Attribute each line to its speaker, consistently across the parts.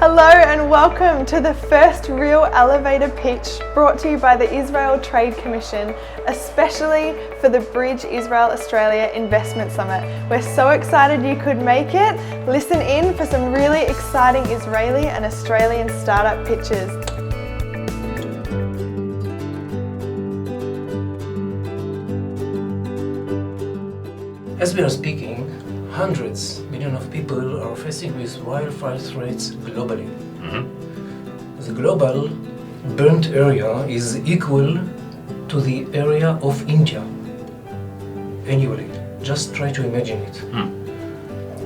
Speaker 1: Hello and welcome to the first real elevator pitch brought to you by the Israel Trade Commission, especially for the Bridge Israel Australia Investment Summit. We're so excited you could make it. Listen in for some really exciting Israeli and Australian startup pitches.
Speaker 2: As we are speaking, hundreds, millions of people are facing with wildfire threats globally. The global burnt area is equal to the area of India annually. Just try to imagine it.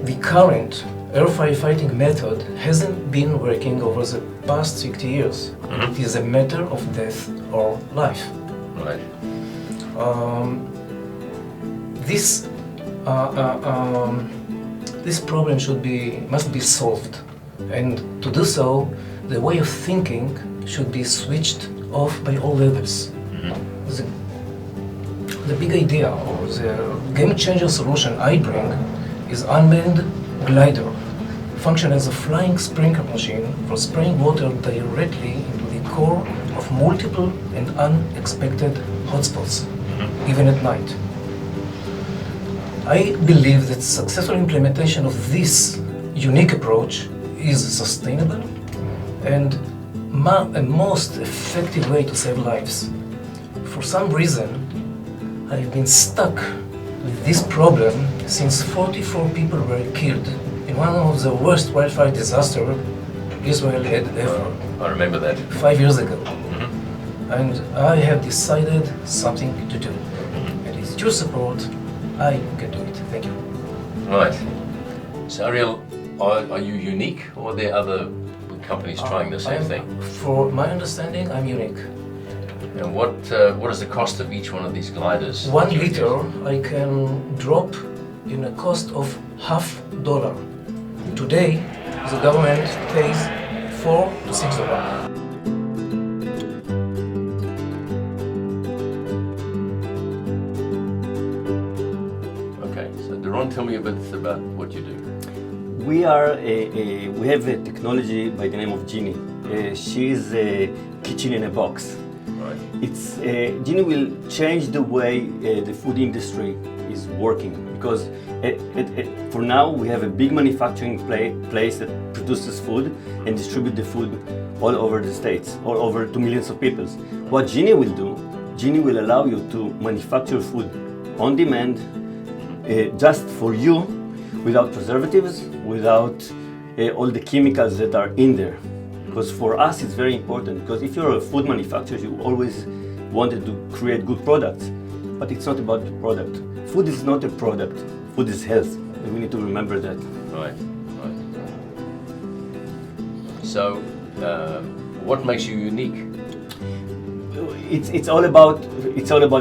Speaker 2: The current air firefighting method hasn't been working over the past 60 years. It is a matter of death or life.
Speaker 3: Right.
Speaker 2: This problem must be solved, and to do so, the way of thinking should be switched off by all levels. The big idea or the game-changer solution I bring is unmanned glider, function as a flying sprinkler machine for spraying water directly into the core of multiple and unexpected hotspots, even at night. I believe that successful implementation of this unique approach is sustainable and a most effective way to save lives. For some reason, I've been stuck with this problem since 44 people were killed in one of the worst wildfire disasters Israel had ever.
Speaker 3: I remember that.
Speaker 2: 5 years ago. And I have decided something to do. And with your support, I can do it. Thank you.
Speaker 3: Right. So Ariel, are you unique, or are there other companies trying the same thing?
Speaker 2: For my understanding, I'm unique.
Speaker 3: And what is the cost of each one of these gliders?
Speaker 2: 1 liter I can drop in a cost of $0.50. Today, the government pays $4 to $6.
Speaker 3: Tell me a bit about what you do.
Speaker 4: We have a technology by the name of Jeannie. She is a kitchen in a box.
Speaker 3: Right.
Speaker 4: Jeannie will change the way the food industry is working, because for now we have a big manufacturing place that produces food and distributes the food all over the states, all over to millions of people. What Jeannie will do, Jeannie will allow you to manufacture food on demand, just for you, without preservatives, without all the chemicals that are in there. Because for us it's very important, because if you're a food manufacturer, you always wanted to create good products, but it's not about the product. Food is not a product, food is health, and we need to remember that.
Speaker 3: Right. So, what makes you unique?
Speaker 4: It's all about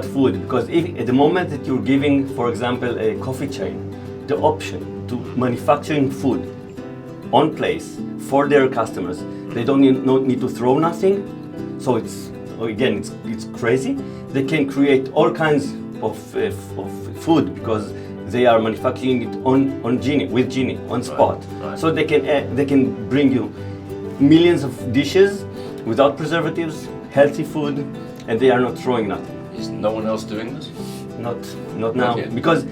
Speaker 4: food, because if at the moment that you're giving, for example, a coffee chain the option to manufacturing food on place for their customers, they don't need to throw nothing. So it's crazy. They can create all kinds of food because they are manufacturing it on Jeannie, with Jeannie on spot.
Speaker 3: Right.
Speaker 4: So they can bring you millions of dishes without preservatives, healthy food, and they are not throwing nothing.
Speaker 3: Is no one else doing this?
Speaker 4: Not now, because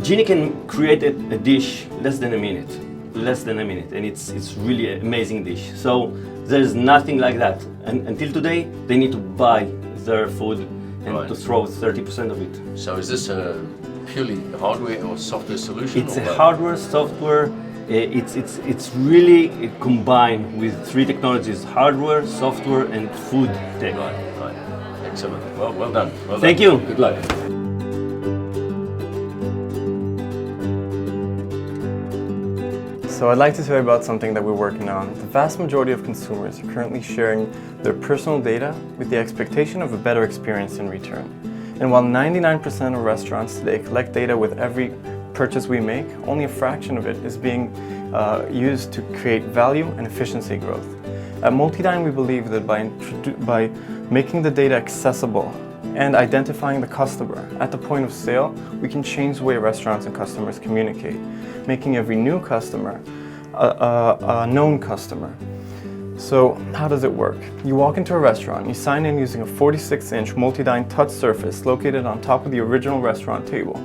Speaker 4: Jeannie can create a dish less than a minute, and it's really an amazing dish. So there's nothing like that. And until today, they need to buy their food and to throw 30% of it.
Speaker 3: So is this a purely hardware or software solution?
Speaker 4: It's a hardware, software. It's really combined with 3 technologies: hardware, software, and food tech.
Speaker 3: Right. Excellent. Well done.
Speaker 4: Thank you.
Speaker 3: Good luck.
Speaker 5: So I'd like to tell you about something that we're working on. The vast majority of consumers are currently sharing their personal data with the expectation of a better experience in return. And while 99% of restaurants today collect data with every purchase we make, only a fraction of it is being used to create value and efficiency growth. At Multiline, we believe that by making the data accessible and identifying the customer at the point of sale, we can change the way restaurants and customers communicate, making every new customer a known customer. So how does it work? You walk into a restaurant, you sign in using a 46-inch Multiline touch surface located on top of the original restaurant table.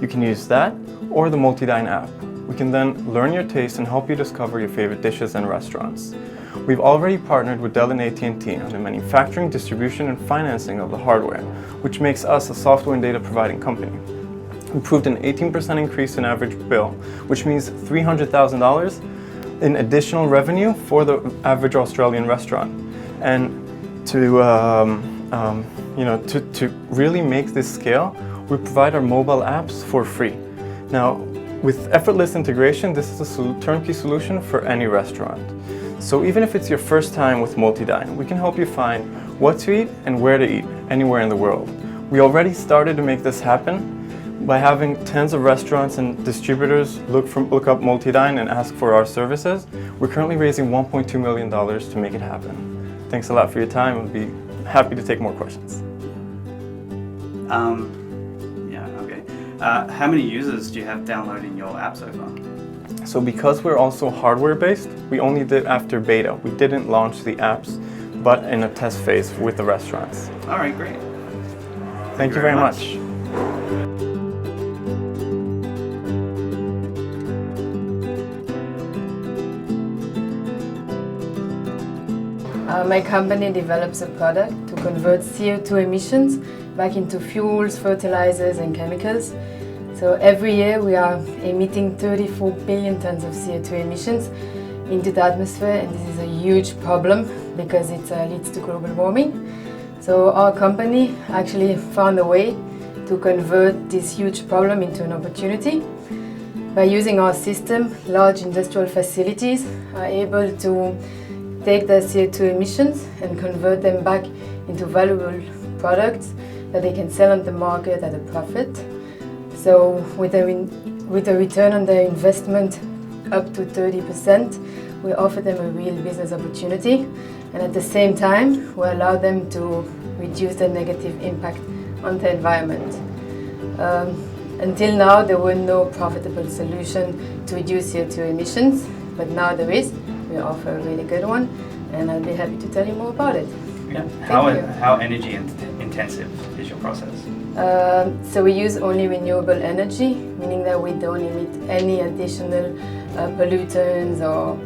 Speaker 5: You can use that or the Multiline app. We can then learn your taste and help you discover your favorite dishes and restaurants. We've already partnered with Dell and AT&T on the manufacturing, distribution, and financing of the hardware, which makes us a software and data providing company. We proved an 18% increase in average bill, which means $300,000 in additional revenue for the average Australian restaurant. And to really make this scale, we provide our mobile apps for free. Now, with effortless integration, this is a turnkey solution for any restaurant. So even if it's your first time with Multiline, we can help you find what to eat and where to eat anywhere in the world. We already started to make this happen by having tens of restaurants and distributors look up Multiline and ask for our services. We're currently raising $1.2 million to make it happen. Thanks a lot for your time. I'll be happy to take more questions.
Speaker 6: How many users do you have downloading your app so far?
Speaker 5: So because we're also hardware-based, we only did after beta. We didn't launch the apps, but in a test phase with the restaurants.
Speaker 6: All right, great.
Speaker 5: Thank you very much.
Speaker 7: My company develops a product to convert CO2 emissions back into fuels, fertilizers and chemicals. So every year we are emitting 34 billion tons of CO2 emissions into the atmosphere, and this is a huge problem because it leads to global warming. So our company actually found a way to convert this huge problem into an opportunity. By using our system, large industrial facilities are able to take their CO2 emissions and convert them back into valuable products that they can sell on the market at a profit. So with a return on their investment up to 30%, we offer them a real business opportunity, and at the same time we allow them to reduce their negative impact on the environment. Until now there were no profitable solution to reduce CO2 emissions, but now there is. We offer a really good one, and I'll be happy to tell you more about it.
Speaker 6: Yeah. How energy intensive is your process?
Speaker 7: So we use only renewable energy, meaning that we don't emit any additional pollutants or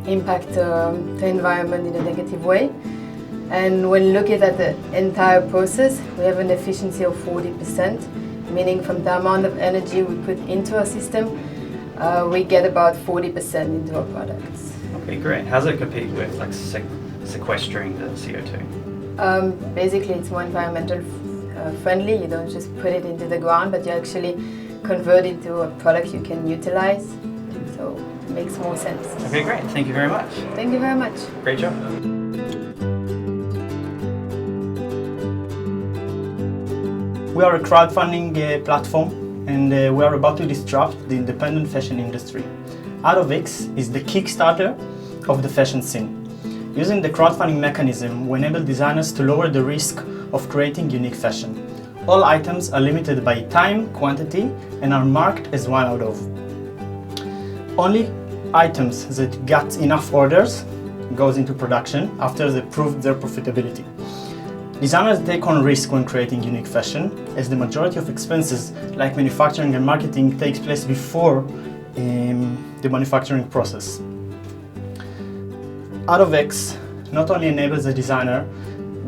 Speaker 7: impact the environment in a negative way. And when looking at the entire process, we have an efficiency of 40%, meaning from the amount of energy we put into our system, we get about 40% into our products.
Speaker 6: Okay, great. How does it compete with like sequestering the CO2?
Speaker 7: Basically, it's more environmental friendly. You don't just put it into the ground, but you actually convert it to a product you can utilize. So it makes more sense.
Speaker 6: Okay, great. Thank you very much.
Speaker 7: Thank you very much.
Speaker 6: Great job.
Speaker 8: We are a crowdfunding platform, and we are about to disrupt the independent fashion industry. Out-of-X is the Kickstarter of the fashion scene. Using the crowdfunding mechanism, we enable designers to lower the risk of creating unique fashion. All items are limited by time, quantity, and are marked as 1 out of. Only items that got enough orders goes into production after they proved their profitability. Designers take on risk when creating unique fashion, as the majority of expenses like manufacturing and marketing takes place before the manufacturing process. Out-of-X not only enables the designer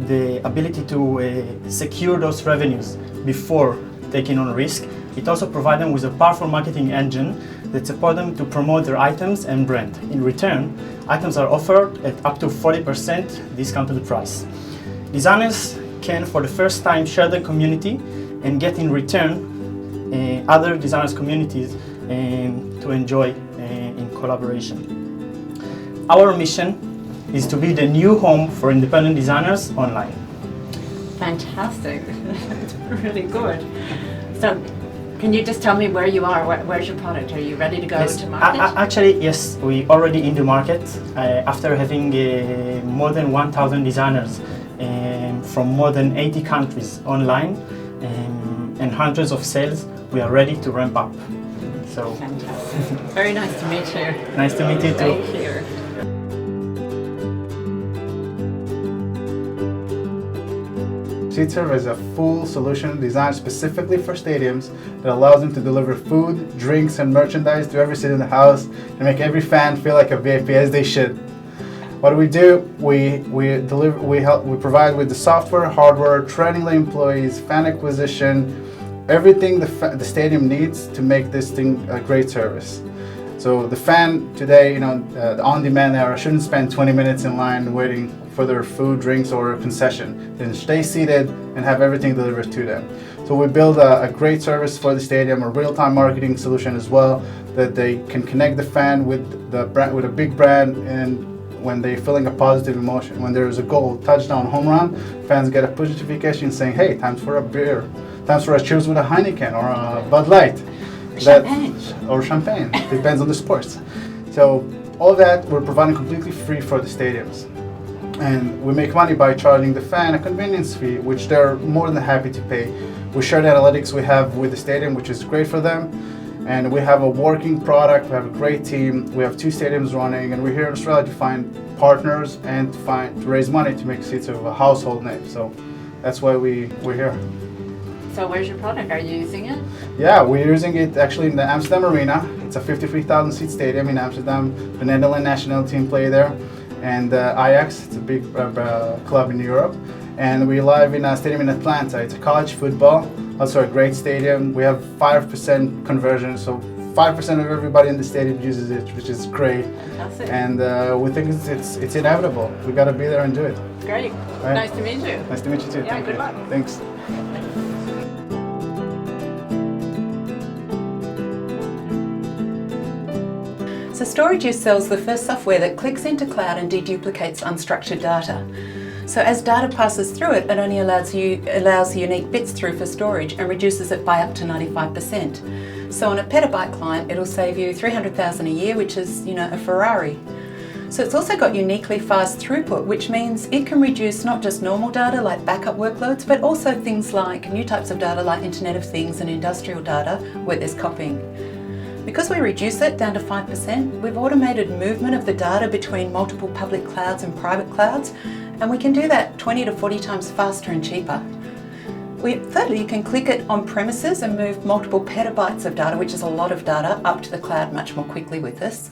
Speaker 8: the ability to secure those revenues before taking on risk, it also provides them with a powerful marketing engine that supports them to promote their items and brand. In return, items are offered at up to 40% discounted price. Designers can, for the first time, share their community and get in return other designers' communities to enjoy in collaboration. Our mission is to be the new home for independent designers online.
Speaker 9: Fantastic. That's really good. So, can you just tell me where you are? Where's your product? Are you ready to go to market?
Speaker 8: Actually, yes, we already in the market. After having more than 1,000 designers from more than 80 countries online and hundreds of sales, we are ready to ramp up. So
Speaker 9: Fantastic. Very nice to meet you.
Speaker 8: nice to meet you too.
Speaker 9: Thank you.
Speaker 10: SeatServe is a full solution designed specifically for stadiums that allows them to deliver food, drinks, and merchandise to every seat in the house and make every fan feel like a VIP, as they should. What do? We provide with the software, hardware, training the employees, fan acquisition, everything the stadium needs to make this thing a great service. So the fan today, the on-demand era shouldn't spend 20 minutes in line waiting for their food, drinks, or concession. Then stay seated and have everything delivered to them. So we build a great service for the stadium, a real-time marketing solution as well, that they can connect the fan with a big brand, and when they're feeling a positive emotion, when there is a goal, touchdown, home run, fans get a push notification saying, "Hey, time for a beer, time for a cheers with a Heineken or a Bud Light."
Speaker 9: Champagne.
Speaker 10: Or champagne, depends on the sports. So all that we're providing completely free for the stadiums. And we make money by charging the fan a convenience fee, which they're more than happy to pay. We share the analytics we have with the stadium, which is great for them. And we have a working product, we have a great team, we have 2 stadiums running, and we're here in Australia to find partners and to raise money to make SeatServe a household name. So that's why we're here.
Speaker 9: So where's your product? Are you using it?
Speaker 10: Yeah, we're using it actually in the Amsterdam Arena. It's a 53,000 seat stadium in Amsterdam. The Netherlands national team play there. And Ajax, it's a big club in Europe. And we're live in a stadium in Atlanta. It's a college football, also a great stadium. We have 5% conversion, so 5% of everybody in the stadium uses it, which is great.
Speaker 9: Fantastic.
Speaker 10: And we think it's inevitable. We got to be there and do it.
Speaker 9: Great.
Speaker 10: Right.
Speaker 9: Nice to meet you.
Speaker 10: Nice to meet you too.
Speaker 9: Yeah,
Speaker 10: Thank
Speaker 9: good
Speaker 10: you.
Speaker 9: luck.
Speaker 10: Thanks.
Speaker 11: So storage use sells the first software that clicks into cloud and deduplicates unstructured data. So as data passes through it, it only allows unique bits through for storage and reduces it by up to 95%. So on a petabyte client, it'll save you $300,000 a year, which is, a Ferrari. So it's also got uniquely fast throughput, which means it can reduce not just normal data like backup workloads, but also things like new types of data like Internet of Things and industrial data where there's copying. Because we reduce it down to 5%, we've automated movement of the data between multiple public clouds and private clouds, and we can do that 20 to 40 times faster and cheaper. Thirdly, you can click it on premises and move multiple petabytes of data, which is a lot of data, up to the cloud much more quickly with this.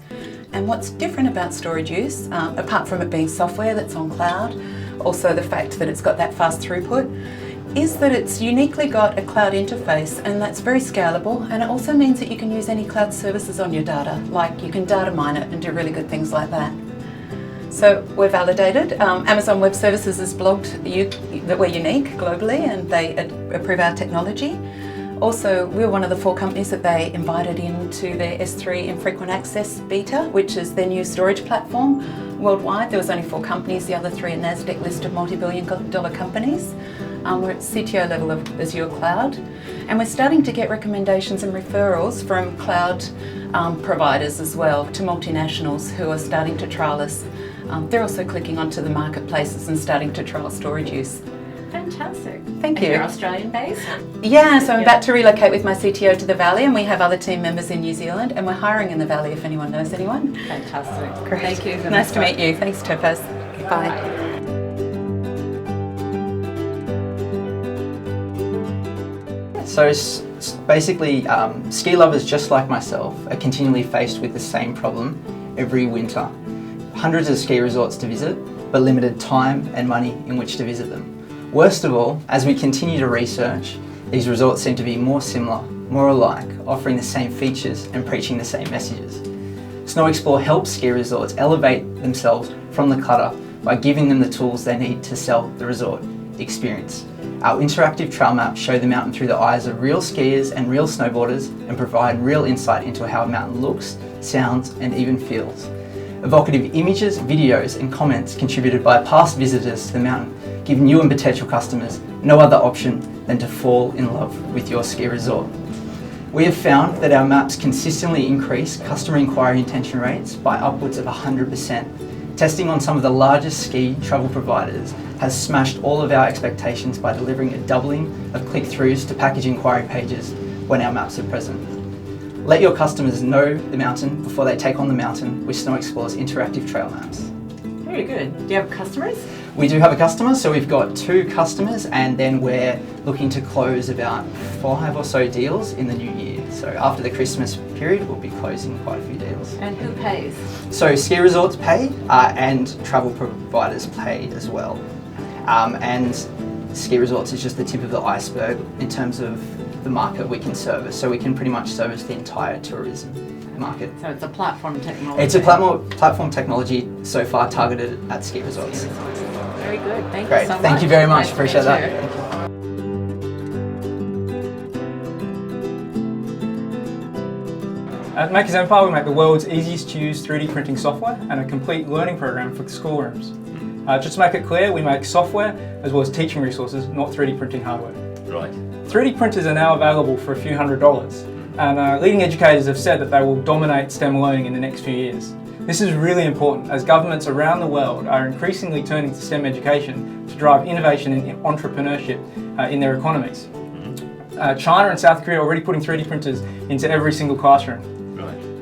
Speaker 11: And what's different about storage use, apart from it being software that's on cloud, also the fact that it's got that fast throughput, is that it's uniquely got a cloud interface, and that's very scalable, and it also means that you can use any cloud services on your data, like you can data mine it and do really good things like that. So we're validated. Amazon Web Services has blogged that we're unique globally and they approve our technology. Also, we're one of the 4 companies that they invited into their S3 infrequent access beta, which is their new storage platform worldwide. There was only 4 companies, the other 3 are NASDAQ listed multi-billion-dollar companies. We're at CTO level of Azure Cloud, and we're starting to get recommendations and referrals from cloud providers as well to multinationals who are starting to trial us. They're also clicking onto the marketplaces and starting to trial storage use.
Speaker 9: Fantastic.
Speaker 11: Thank you.
Speaker 9: And you're Australian based?
Speaker 11: Yeah, so I'm about to relocate with my CTO to the Valley, and we have other team members in New Zealand, and we're hiring in the Valley if anyone knows anyone.
Speaker 9: Fantastic.
Speaker 11: Great.
Speaker 9: Thank you.
Speaker 11: Nice to meet you. Thanks, Topaz. Bye.
Speaker 12: So basically, ski lovers just like myself are continually faced with the same problem every winter. Hundreds of ski resorts to visit, but limited time and money in which to visit them. Worst of all, as we continue to research, these resorts seem to be more similar, more alike, offering the same features and preaching the same messages. Snow Explore helps ski resorts elevate themselves from the clutter by giving them the tools they need to sell the resort experience. Our interactive trail maps show the mountain through the eyes of real skiers and real snowboarders and provide real insight into how a mountain looks, sounds, and even feels. Evocative images, videos, and comments contributed by past visitors to the mountain give new and potential customers no other option than to fall in love with your ski resort. We have found that our maps consistently increase customer inquiry intention rates by upwards of 100%. Testing on some of the largest ski travel providers has smashed all of our expectations by delivering a doubling of click-throughs to package inquiry pages when our maps are present. Let your customers know the mountain before they take on the mountain with Snow Explorer's interactive trail maps.
Speaker 9: Very good. Do you have customers?
Speaker 12: We do have a customer, so we've got 2 customers, and then we're looking to close about 5 or so deals in the new year. So after the Christmas period, we'll be closing quite a few deals.
Speaker 9: And who pays?
Speaker 12: So ski resorts pay, and travel providers pay as well. And ski resorts is just the tip of the iceberg in terms of the market we can service. So we can pretty much service the entire tourism market.
Speaker 9: So it's a platform technology.
Speaker 12: It's a platform technology so far targeted at ski resorts.
Speaker 9: Very good. Thank
Speaker 12: Great.
Speaker 9: you so much.
Speaker 12: Thank you very much.
Speaker 9: Nice
Speaker 12: Appreciate
Speaker 9: to meet
Speaker 12: that.
Speaker 9: you.
Speaker 12: Thank you.
Speaker 13: At Makers Empire, we make the world's easiest to use 3D printing software and a complete learning program for schoolrooms. Just to make it clear, we make software as well as teaching resources, not 3D printing hardware.
Speaker 3: Right.
Speaker 13: 3D printers are now available for a few $100s, and leading educators have said that they will dominate STEM learning in the next few years. This is really important as governments around the world are increasingly turning to STEM education to drive innovation and entrepreneurship in their economies. China and South Korea are already putting 3D printers into every single classroom.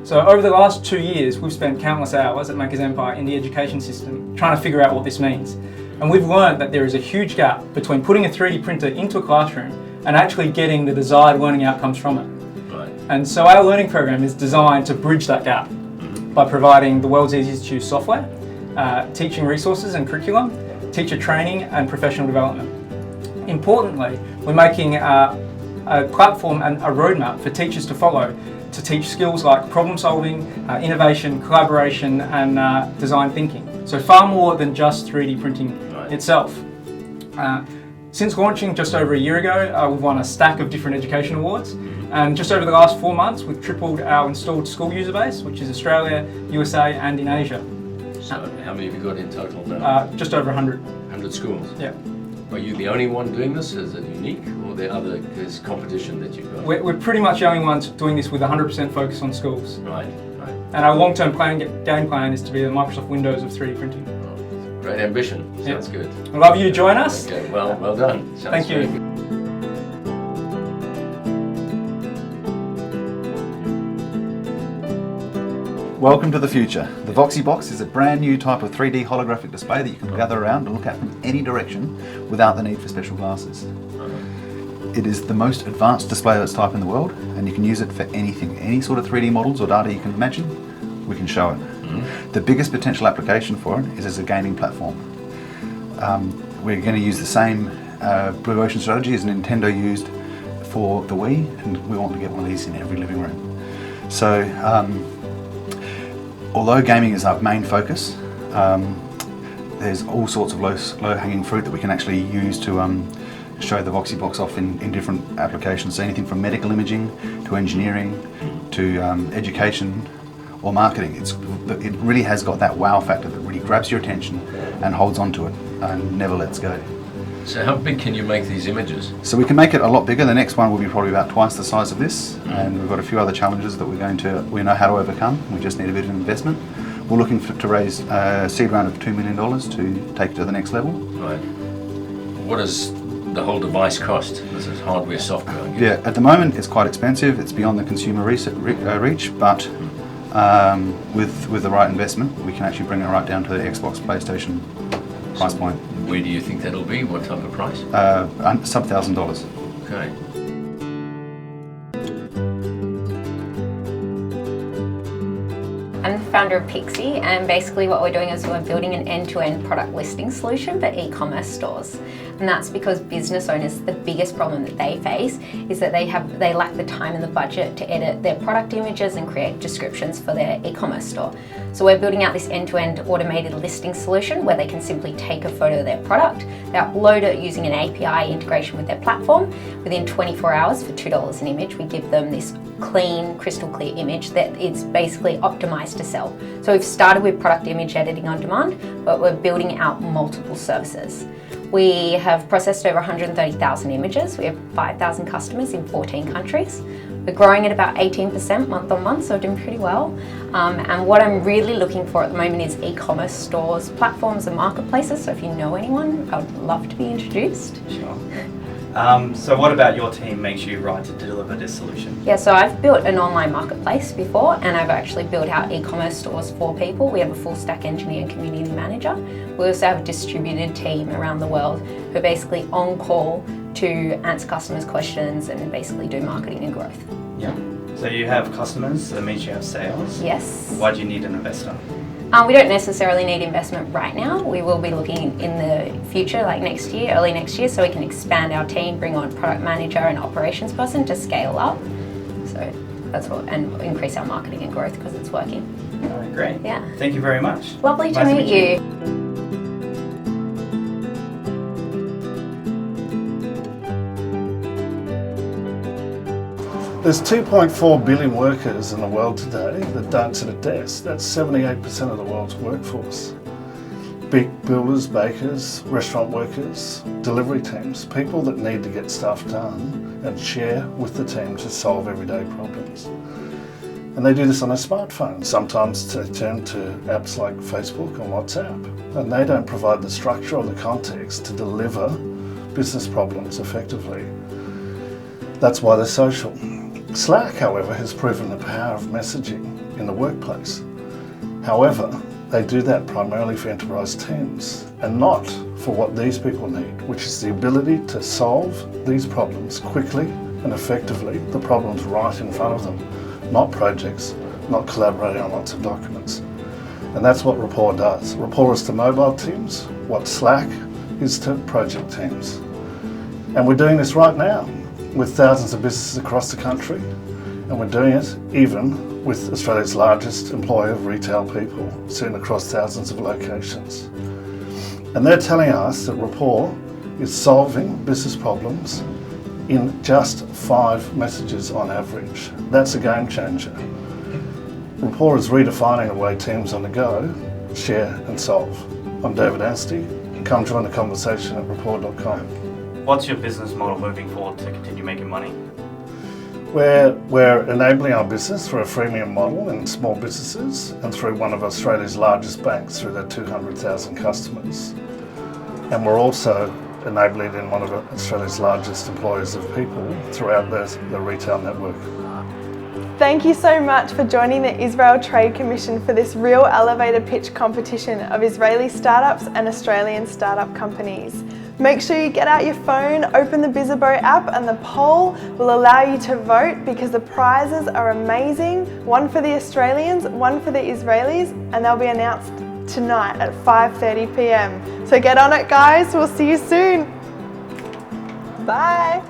Speaker 13: So over the last 2 years, we've spent countless hours at Makers Empire in the education system trying to figure out what this means. And we've learned that there is a huge gap between putting a 3D printer into a classroom and actually getting the desired learning outcomes from it.
Speaker 3: Right.
Speaker 13: And so our learning program is designed to bridge that gap by providing the world's easiest to use software, teaching resources and curriculum, teacher training and professional development. Importantly, we're making a platform and a roadmap for teachers to follow to teach skills like problem solving, innovation, collaboration and design thinking. So far more than just 3D printing itself. Since launching just over a year ago, we've won a stack of different education awards, and just over the last 4 months we've tripled our installed school user base, which is Australia, USA and in Asia.
Speaker 3: So how many have you got in total now?
Speaker 13: Just over 100.
Speaker 3: 100 schools?
Speaker 13: Yeah.
Speaker 3: Are you the only one doing this? Is it unique, or there's competition that you've got?
Speaker 13: We're pretty much the only ones doing this with 100% focus on schools.
Speaker 3: Right, right.
Speaker 13: And our long-term game plan is to be the Microsoft Windows of 3D printing.
Speaker 3: Oh, great ambition. Sounds good.
Speaker 13: I'd love you to join us.
Speaker 3: Okay, well done. Sounds
Speaker 13: Thank you.
Speaker 3: very good.
Speaker 14: Welcome to the future. The VoxyBox is a brand new type of 3D holographic display that you can gather around and look at from any direction without the need for special glasses. It is the most advanced display of its type in the world, and you can use it for anything. Any sort of 3D models or data you can imagine, we can show it. The biggest potential application for it is as a gaming platform. We're going to use the same Blue Ocean strategy as Nintendo used for the Wii, and we want to get one of these in every living room. So, although gaming is our main focus, there's all sorts of low-hanging fruit that we can actually use to show the VoxyBox off in different applications. So anything from medical imaging to engineering to education or marketing. It really has got that wow factor that really grabs your attention and holds on to it and never lets go.
Speaker 3: So how big can you make these images?
Speaker 14: So we can make it a lot bigger. The next one will be probably about twice the size of this, and we've got a few other challenges that we know how to overcome. We just need a bit of investment. We're looking to raise a seed round of $2 million to take it to the next level.
Speaker 3: Right. What does the whole device cost? This is hardware, software, I guess.
Speaker 14: Yeah, at the moment it's quite expensive. It's beyond the consumer reach, but with the right investment, we can actually bring it right down to the Xbox, PlayStation price point.
Speaker 3: Where do you think that'll be? What type of price?
Speaker 14: Sub $1,000.
Speaker 3: Okay.
Speaker 15: I'm the founder of Pixie, and basically what we're doing is we're building an end-to-end product listing solution for e-commerce stores. And that's because business owners, the biggest problem that they face is that they lack the time and the budget to edit their product images and create descriptions for their e-commerce store. So we're building out this end-to-end automated listing solution where they can simply take a photo of their product, they upload it using an API integration with their platform. Within 24 hours for $2 an image, we give them this clean, crystal clear image that is basically optimized to sell. So we've started with product image editing on demand, but we're building out multiple services. We have processed over 130,000 images. We have 5,000 customers in 14 countries. We're growing at about 18% month on month, so we're doing pretty well. And what I'm really looking for at the moment is e-commerce stores, platforms and marketplaces. So if you know anyone, I would love to be introduced.
Speaker 3: Sure.
Speaker 6: So what about your team makes you right to deliver this solution?
Speaker 15: Yeah, so I've built an online marketplace before, and I've actually built out e-commerce stores for people. We have a full stack engineer and community manager. We also have a distributed team around the world who are basically on call to answer customers' questions and basically do marketing and growth.
Speaker 6: Yeah. So you have customers, that means you have sales.
Speaker 15: Yes.
Speaker 6: Why do you need an investor?
Speaker 15: We don't necessarily need investment right now. We will be looking in the future, like next year, early next year, so we can expand our team, bring on product manager and operations person to scale up. So that's what, and increase our marketing and growth because it's working.
Speaker 6: All right, great.
Speaker 15: Yeah.
Speaker 6: Thank you very much.
Speaker 15: Lovely to
Speaker 6: Nice
Speaker 15: meet you.
Speaker 16: There's 2.4 billion workers in the world today that don't sit at desks. That's 78% of the world's workforce. Big builders, bakers, restaurant workers, delivery teams, people that need to get stuff done and share with the team to solve everyday problems. And they do this on their smartphones. Sometimes they turn to apps like Facebook or WhatsApp, and they don't provide the structure or the context to deliver business problems effectively. That's why they're social. Slack, however, has proven the power of messaging in the workplace. However, they do that primarily for enterprise teams and not for what these people need, which is the ability to solve these problems quickly and effectively, the problems right in front of them, not projects, not collaborating on lots of documents. And that's what Rapport does. Rapport is to mobile teams what Slack is to project teams. And we're doing this right now with thousands of businesses across the country, and we're doing it even with Australia's largest employer of retail people, sitting across thousands of locations. And they're telling us that Rapport is solving business problems in just 5 messages on average. That's a game changer. Rapport is redefining the way teams on the go share and solve. I'm David Anstey. Come join the conversation at rapport.com.
Speaker 6: What's your business model moving forward to continue making money?
Speaker 16: We're enabling our business through a freemium model in small businesses and through one of Australia's largest banks through their 200,000 customers. And we're also enabling it in one of Australia's largest employers of people throughout the retail network.
Speaker 1: Thank you so much for joining the Israel Trade Commission for this real elevator pitch competition of Israeli startups and Australian startup companies. Make sure you get out your phone, open the Bizzabo app, and the poll will allow you to vote because the prizes are amazing. One for the Australians, one for the Israelis, and they'll be announced tonight at 5:30 p.m. So get on it, guys. We'll see you soon. Bye.